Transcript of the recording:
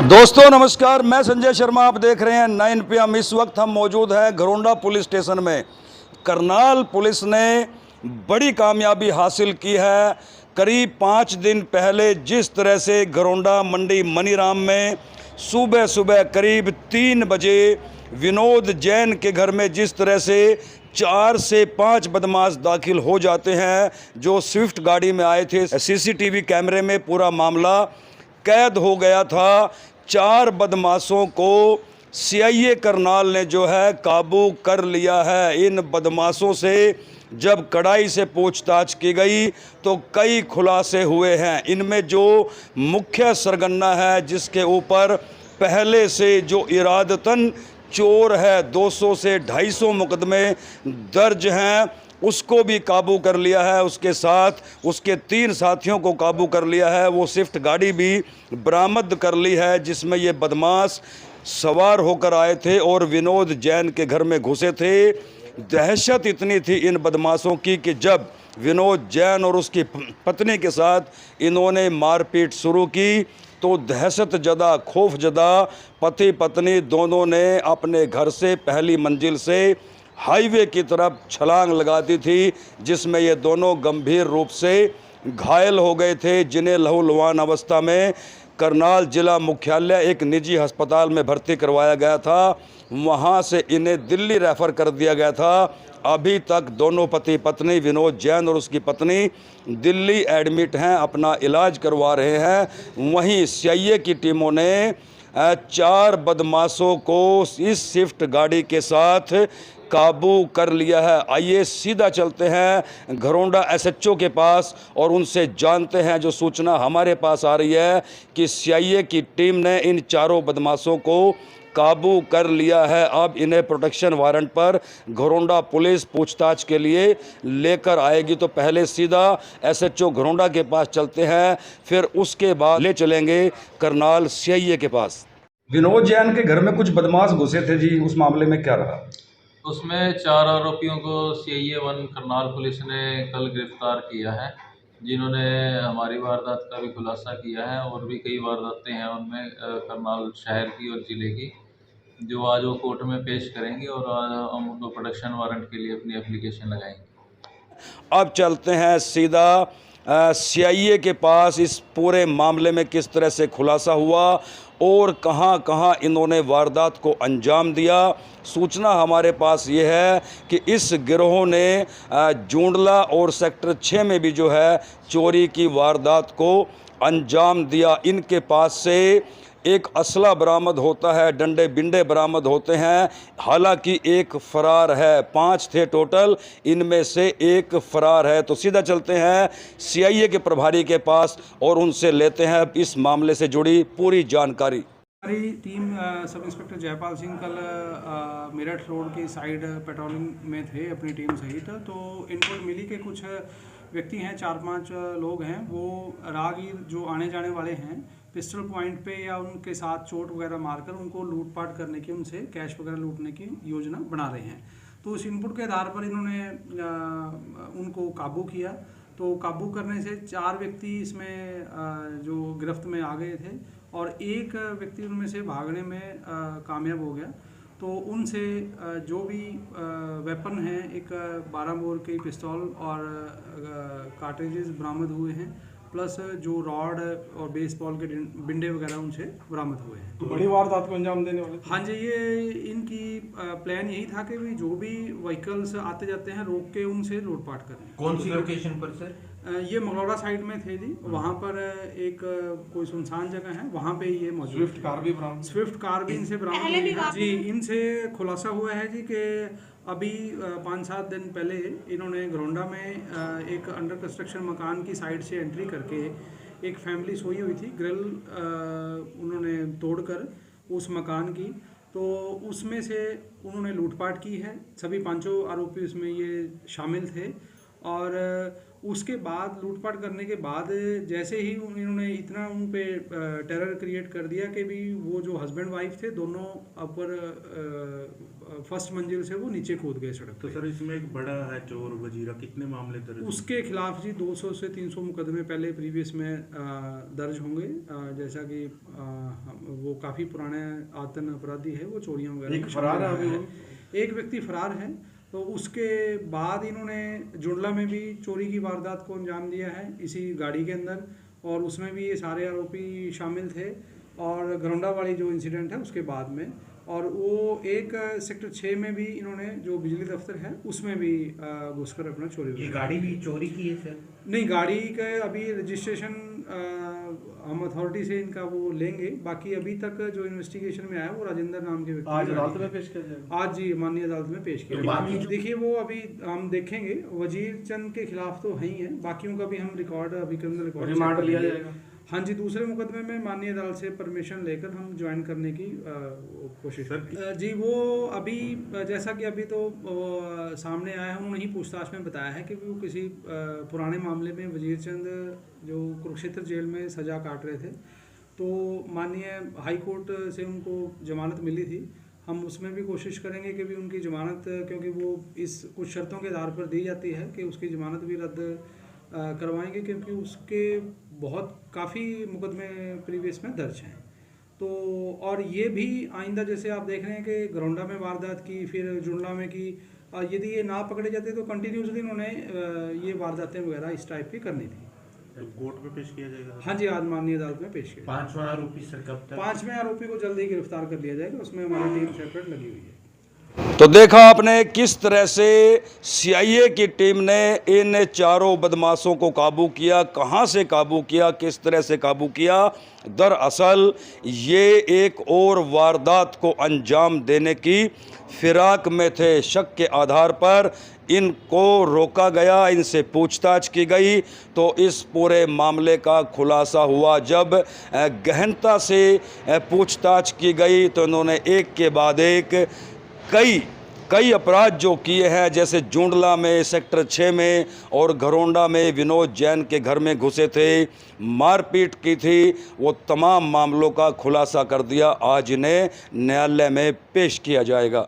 दोस्तों नमस्कार, मैं संजय शर्मा। आप देख रहे हैं 9 PM। इस वक्त हम मौजूद हैं घरोंडा पुलिस स्टेशन में। करनाल पुलिस ने बड़ी कामयाबी हासिल की है। करीब 5 दिन पहले जिस तरह से घरोंडा मंडी मनीराम में सुबह सुबह करीब 3 बजे विनोद जैन के घर में जिस तरह से 4 से 5 बदमाश दाखिल हो जाते हैं जो स्विफ्ट गाड़ी में आए थे। CCTV कैमरे में पूरा मामला कैद हो गया था। 4 बदमाशों को CIA करनाल ने जो है काबू कर लिया है। इन बदमाशों से जब कड़ाई से पूछताछ की गई तो कई खुलासे हुए हैं। इनमें जो मुख्य सरगना है, जिसके ऊपर पहले से जो इरादतन चोर है, 200 से 250 मुकदमे दर्ज हैं, उसको भी काबू कर लिया है। उसके साथ उसके 3 साथियों को काबू कर लिया है। वो स्विफ्ट गाड़ी भी बरामद कर ली है जिसमें ये बदमाश सवार होकर आए थे और विनोद जैन के घर में घुसे थे। दहशत इतनी थी इन बदमाशों की कि जब विनोद जैन और उसकी पत्नी के साथ इन्होंने मारपीट शुरू की तो दहशत ज़दा खौफजदा पति पत्नी दोनों ने अपने घर से पहली मंजिल से हाईवे की तरफ छलांग लगा दी थी, जिसमें ये दोनों गंभीर रूप से घायल हो गए थे, जिन्हें लहूलुहान अवस्था में करनाल जिला मुख्यालय एक निजी अस्पताल में भर्ती करवाया गया था। वहां से इन्हें दिल्ली रेफ़र कर दिया गया था। अभी तक दोनों पति पत्नी विनोद जैन और उसकी पत्नी दिल्ली एडमिट हैं, अपना इलाज करवा रहे हैं। वहीं CIA की टीमों ने 4 बदमाशों को इस स्विफ्ट गाड़ी के साथ काबू कर लिया है। आइए सीधा चलते हैं घरोंडा SHO के पास और उनसे जानते हैं जो सूचना हमारे पास आ रही है कि CIA की टीम ने इन 4 बदमाशों को काबू कर लिया है। अब इन्हें प्रोटेक्शन वारंट पर घरोंडा पुलिस पूछताछ के लिए लेकर आएगी। तो पहले सीधा SHO घरोंडा के पास चलते हैं, फिर उसके बाद ले चलेंगे करनाल CIA के पास। विनोद जैन के घर में कुछ बदमाश घुसे थे जी, उस मामले में क्या रहा? उसमें 4 आरोपियों को CIA 1 करनाल पुलिस ने कल गिरफ्तार किया है, जिन्होंने हमारी वारदात का भी खुलासा किया है और भी कई वारदातें हैं उनमें करनाल शहर की और ज़िले की, जो आज वो कोर्ट में पेश करेंगे और आज हम उनको प्रोटेक्शन वारंट के लिए अपनी एप्लीकेशन लगाएंगे। अब चलते हैं सीधा CIA के पास। इस पूरे मामले में किस तरह से खुलासा हुआ और कहां कहां इन्होंने वारदात को अंजाम दिया। सूचना हमारे पास ये है कि इस गिरोह ने जूंडला और सेक्टर 6 में भी जो है चोरी की वारदात को अंजाम दिया। इनके पास से एक असला बरामद होता है, डंडे बिंडे बरामद होते हैं। हालांकि एक फरार है, 5 थे टोटल, इनमें से एक फरार है। तो सीधा चलते हैं CIA के प्रभारी के पास और उनसे लेते हैं इस मामले से जुड़ी पूरी जानकारी। हमारी team sub inspector Jaipal Singh कल मेरठ रोड की साइड पेट्रोलिंग में थे अपनी टीम सहित। तो इनको मिली कि कुछ व्यक्ति हैं, 4-5 लोग हैं, वो राहगीर जो आने जाने वाले हैं पिस्टल पॉइंट पे या उनके साथ चोट वगैरह मारकर उनको लूटपाट करने की, उनसे कैश वगैरह लूटने की योजना बना रहे हैं। तो उस इनपुट के आधार पर इन्होंने उनको काबू किया। तो काबू करने से 4 व्यक्ति इसमें जो गिरफ्त में आ गए थे और एक व्यक्ति उनमें से भागने में कामयाब हो गया। तो उनसे जो भी वेपन हैं, एक 12 बोर की पिस्तौल और कार्ट्रिजेस बरामद हुए हैं, प्लस जो रॉड और बेसबॉल के बिंडे वगैरह उनसे बरामद हुए हैं। तो बड़ी वारदात को अंजाम देने वाले? हाँ जी, ये इनकी प्लान यही था कि भी जो भी व्हीकल्स आते जाते हैं रोक के उनसे लूटपाट करें। कौन सी लोकेशन पर सर? ये मंगलौरा साइड में थे जी। वहाँ पर एक कोई सुनसान जगह है, वहाँ पे ये मौजूद। स्विफ्ट कार भी बरामद? स्विफ्ट कार भी इनसे बरामद हुई है जी। इनसे खुलासा हुआ है जी कि अभी 5-7 दिन पहले इन्होंने घरोंडा में एक अंडर कंस्ट्रक्शन मकान की साइड से एंट्री करके एक फैमिली सोई हुई थी, ग्रिल उन्होंने तोड़कर उस मकान की, तो उसमें से उन्होंने लूटपाट की है। सभी 5 आरोपी उसमें ये शामिल थे और उसके बाद लूटपाट करने के बाद जैसे ही इन्होंने इतना उन पे टेरर क्रिएट कर दिया कि भी वो जो हस्बैंड वाइफ थे दोनों अपर फर्स्ट मंजिल से वो नीचे कूद गए सड़क तो पे। सर इसमें एक बड़ा है चोर वजीरा, कितने मामले दर्ज? उसके खिलाफ जी 200 से 300 मुकदमे पहले प्रीवियस में दर्ज होंगे। जैसा कि वो काफ़ी पुराने आतन अपराधी है, वो चोरियां वगैरह एक में फरार है शामिल अभी है। एक व्यक्ति फरार है। तो उसके बाद इन्होंने जुड़ला में भी चोरी की वारदात को अंजाम दिया है इसी गाड़ी के अंदर, और उसमें भी ये सारे आरोपी शामिल थे। और घरौंडा वाली जो इंसिडेंट है उसके बाद में, और वो एक सेक्टर 6 में भी इन्होंने जो बिजली दफ्तर है उसमें भी घुसकर अपना चोरी ये गाड़ी भी चोरी की है सर? नहीं, गाड़ी का अभी रजिस्ट्रेशन हम अथॉरिटी से इनका वो लेंगे। बाकी अभी तक जो इन्वेस्टिगेशन में आया वो राजेंद्र नाम के व्यक्ति आज की अदालत गाड़ी में पेश किया जाएगा। आज जी माननीय अदालत में पेश किया तो बाकी जाएगा। देखिए वो अभी हम देखेंगे, वजीर चंद के खिलाफ तो है ही है, बाकियों का भी हम रिकॉर्ड अभी क्रिमिनल रिकॉर्ड रिमांड लिया जाएगा। हाँ जी, दूसरे मुकदमे में माननीय अदालत से परमिशन लेकर हम ज्वाइन करने की कोशिश करेंगे। जी वो अभी जैसा कि अभी तो सामने आया है, उन्होंने ही पूछताछ में बताया है कि वो किसी पुराने मामले में वजीर चंद जो कुरुक्षेत्र जेल में सज़ा काट रहे थे, तो माननीय हाई कोर्ट से उनको जमानत मिली थी। हम उसमें भी कोशिश करेंगे कि भी उनकी जमानत, क्योंकि वो इस कुछ शर्तों के आधार पर दी जाती है, कि उसकी जमानत भी रद्द करवाएंगे, क्योंकि उसके बहुत काफ़ी मुकदमे प्रीवियस में दर्ज हैं। तो और ये भी आइंदा जैसे आप देख रहे हैं कि घरौंडा में वारदात की, फिर जुड़ला में की, यदि ये ना पकड़े जाते तो कंटिन्यूसली उन्होंने ये वारदातें वगैरह इस टाइप की करनी थी। तो कोर्ट में पेश किया जाएगा? हाँ जी, आज माननीय अदालत में पेश किया। पांचवा आरोपी सर कब तक? 5वें आरोपी को जल्द ही गिरफ्तार कर लिया जाएगा, उसमें हमारी टीम सेपरेट लगी हुई है। तो देखा आपने किस तरह से सीआईए की टीम ने इन चारों बदमाशों को काबू किया, कहां से काबू किया, किस तरह से काबू किया। दरअसल ये एक और वारदात को अंजाम देने की फिराक में थे। शक के आधार पर इनको रोका गया, इनसे पूछताछ की गई, तो इस पूरे मामले का खुलासा हुआ। जब गहनता से पूछताछ की गई तो इन्होंने एक के बाद एक कई अपराध जो किए हैं, जैसे जुंडला में, सेक्टर 6 में और घरौंडा में विनोद जैन के घर में घुसे थे, मारपीट की थी, वो तमाम मामलों का खुलासा कर दिया। आज इन्हें न्यायालय में पेश किया जाएगा।